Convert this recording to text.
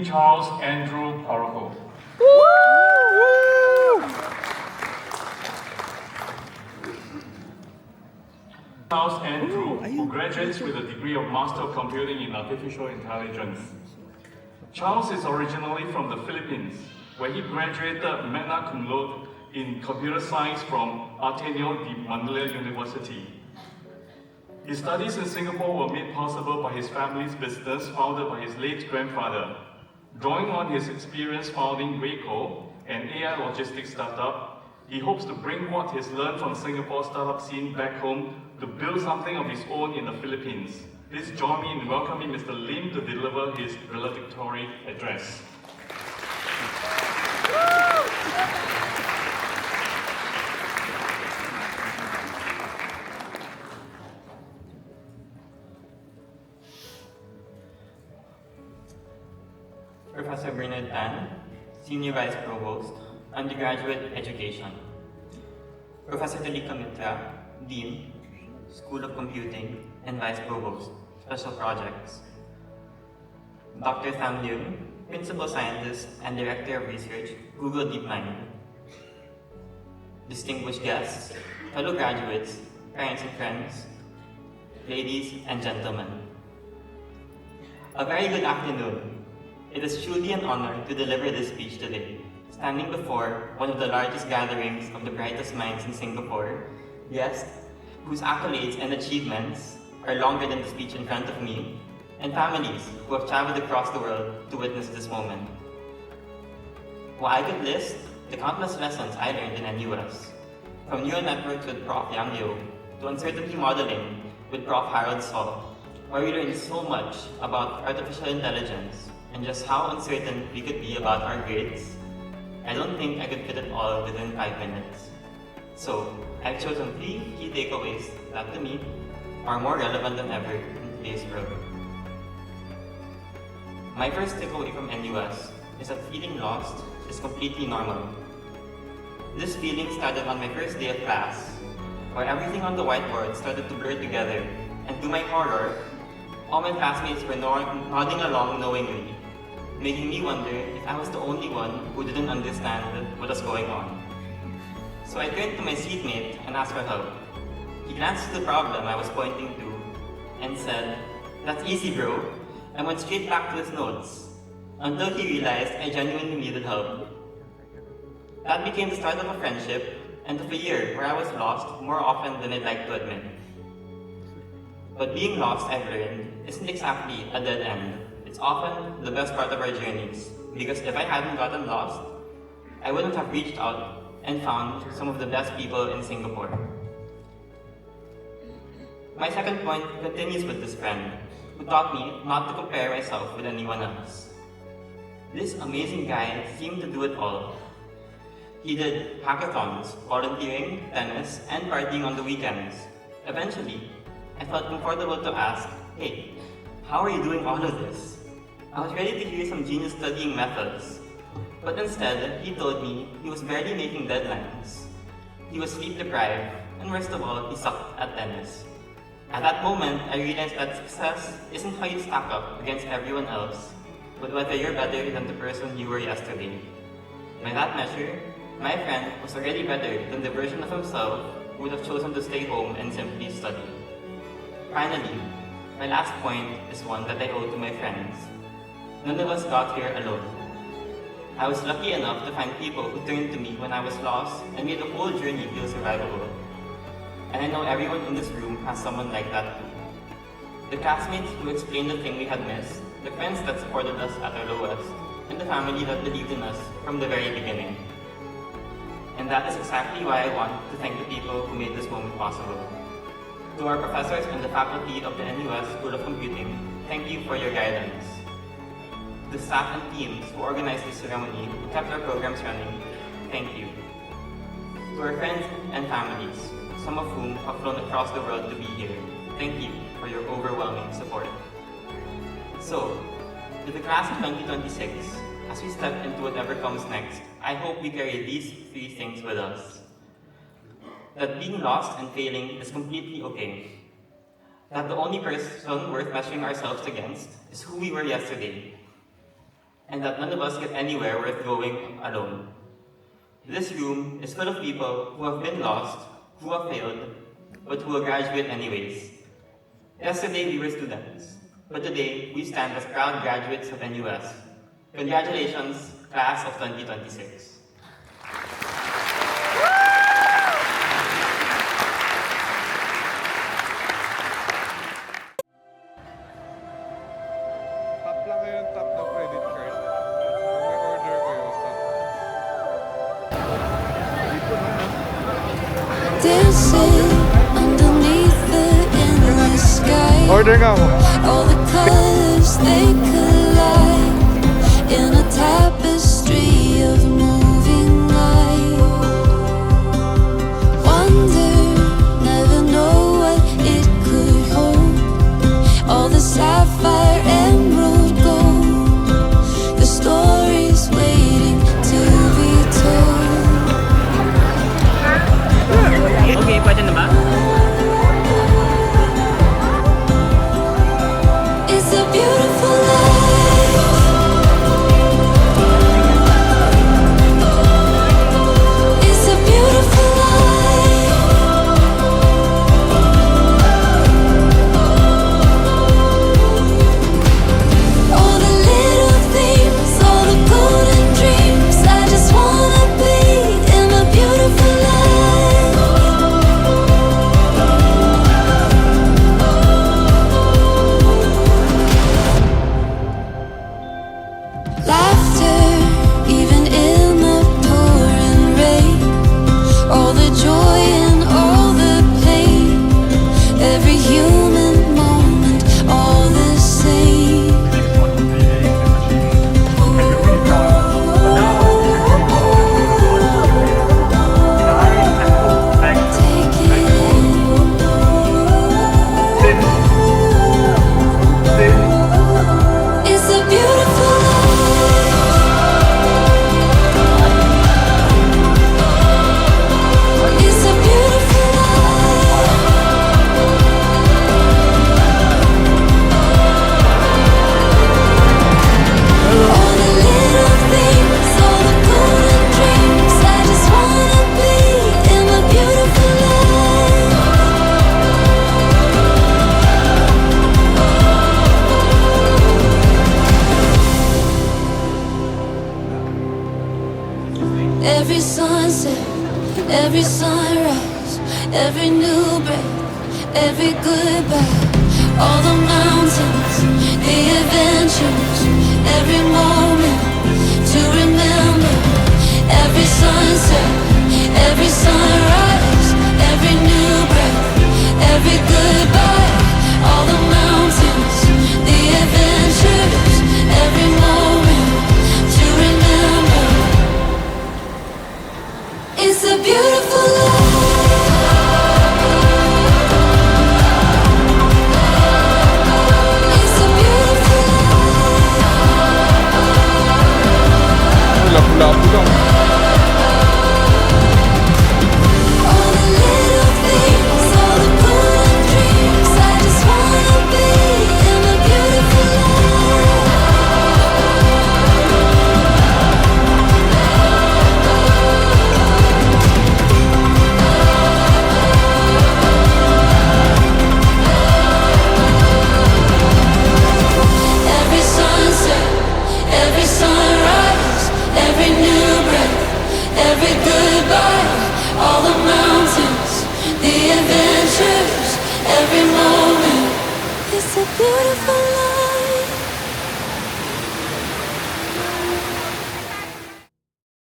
Dean Charles Andrew Paraco. Charles Andrew, who graduates with a degree of Master of Computing in Artificial Intelligence. Charles is originally from the Philippines, where he graduated magna cum laude in computer science from Ateneo de Manila University. His studies in Singapore were made possible by his family's business founded by his late grandfather. Drawing on his experience founding Waco, an AI logistics startup, he hopes to bring what he's learned from Singapore's startup scene back home to build something of his own in the Philippines. Please join me in welcoming Mr. Lim to deliver his valedictorian address. Professor Bernard Tan, Senior Vice Provost, Undergraduate Education. Professor Talika Mitra, Dean, School of Computing and Vice Provost, Special Projects. Dr. Tham Leung, Principal Scientist and Director of Research, Google DeepMind. Distinguished guests, fellow graduates, parents and friends, ladies and gentlemen. A very good afternoon. It is truly an honor to deliver this speech today, standing before one of the largest gatherings of the brightest minds in Singapore, guests whose accolades and achievements are longer than the speech in front of me, and families who have traveled across the world to witness this moment. While I could list the countless lessons I learned in NUS, from neural networks with Prof. Yang Liu to uncertainty modeling with Prof. Harold Saul, where we learned so much about artificial intelligence and just how uncertain we could be about our grades, I don't think I could fit it all within 5 minutes. So, I've chosen 3 key takeaways that to me are more relevant than ever in today's world. My first takeaway from NUS is that feeling lost is completely normal. This feeling started on my first day of class, where everything on the whiteboard started to blur together, and to my horror, all my classmates were nodding along knowingly, making me wonder if I was the only one who didn't understand what was going on. So I turned to my seatmate and asked for help. He glanced at the problem I was pointing to and said, "That's easy, bro," and went straight back to his notes, until he realized I genuinely needed help. That became the start of a friendship and of a year where I was lost more often than I'd like to admit. But being lost, I've learned, isn't exactly a dead end. It's often the best part of our journeys, because if I hadn't gotten lost, I wouldn't have reached out and found some of the best people in Singapore. My second point continues with this friend, who taught me not to compare myself with anyone else. This amazing guy seemed to do it all. He did hackathons, volunteering, tennis, and partying on the weekends. Eventually, I felt comfortable to ask, "Hey, how are you doing all of this?" I was ready to hear some genius studying methods, but instead, he told me he was barely making deadlines. He was sleep deprived, and worst of all, he sucked at tennis. At that moment, I realized that success isn't how you stack up against everyone else, but whether you're better than the person you were yesterday. By that measure, my friend was already better than the version of himself who would have chosen to stay home and simply study. Finally, my last point is one that I owe to my friends. None of us got here alone. I was lucky enough to find people who turned to me when I was lost and made the whole journey feel survivable. And I know everyone in this room has someone like that too. The classmates who explained the thing we had missed, the friends that supported us at our lowest, and the family that believed in us from the very beginning. And that is exactly why I want to thank the people who made this moment possible. To our professors and the faculty of the NUS School of Computing, thank you for your guidance. The staff and teams who organized this ceremony, who kept our programs running, thank you. To our friends and families, some of whom have flown across the world to be here, thank you for your overwhelming support. So, to the class of 2026, as we step into whatever comes next, I hope we carry these 3 things with us. That being lost and failing is completely okay. That the only person worth measuring ourselves against is who we were yesterday. and that none of us get anywhere worth going alone. This room is full of people who have been lost, who have failed, but who will graduate anyways. Yesterday we were students, but today we stand as proud graduates of NUS. Congratulations, class of 2026. Tap lang kayo yung tap ng credit card. Kung may order kayo, tap. Dancing underneath the endless sky. Order nga ako. All the colors they collide in a tapestry of moving light. Wonder, never know what it could hold. All the sapphire emerald gold, the stories waiting to be told. Okay, pwede na ba? It's a beautiful life. It's a beautiful life. All the little things, all the golden dreams. I just wanna be in a beautiful life. Laughter, even in the pouring rain. All the joy and all the pain. Every human moment, all the same. Take it in. It's a beautiful life. It's a beautiful life. All the little things, all the golden dreams. I just wanna be in a beautiful life. Every sunset, every sunrise, every new breath, every goodbye, all the mountains, the adventures, every moment to remember. Every sunset, every sunrise, every new breath, every goodbye, all the mountains, the adventures, every moment to remember. It's a beautiful life. It's a beautiful Pula-pula-pula lang. all the little things, all the golden dreams. I just wanna be in a beautiful life. Every sunset, every sunrise, every new breath, every goodbye, all the mountains, the adventures, every moment. It's a beautiful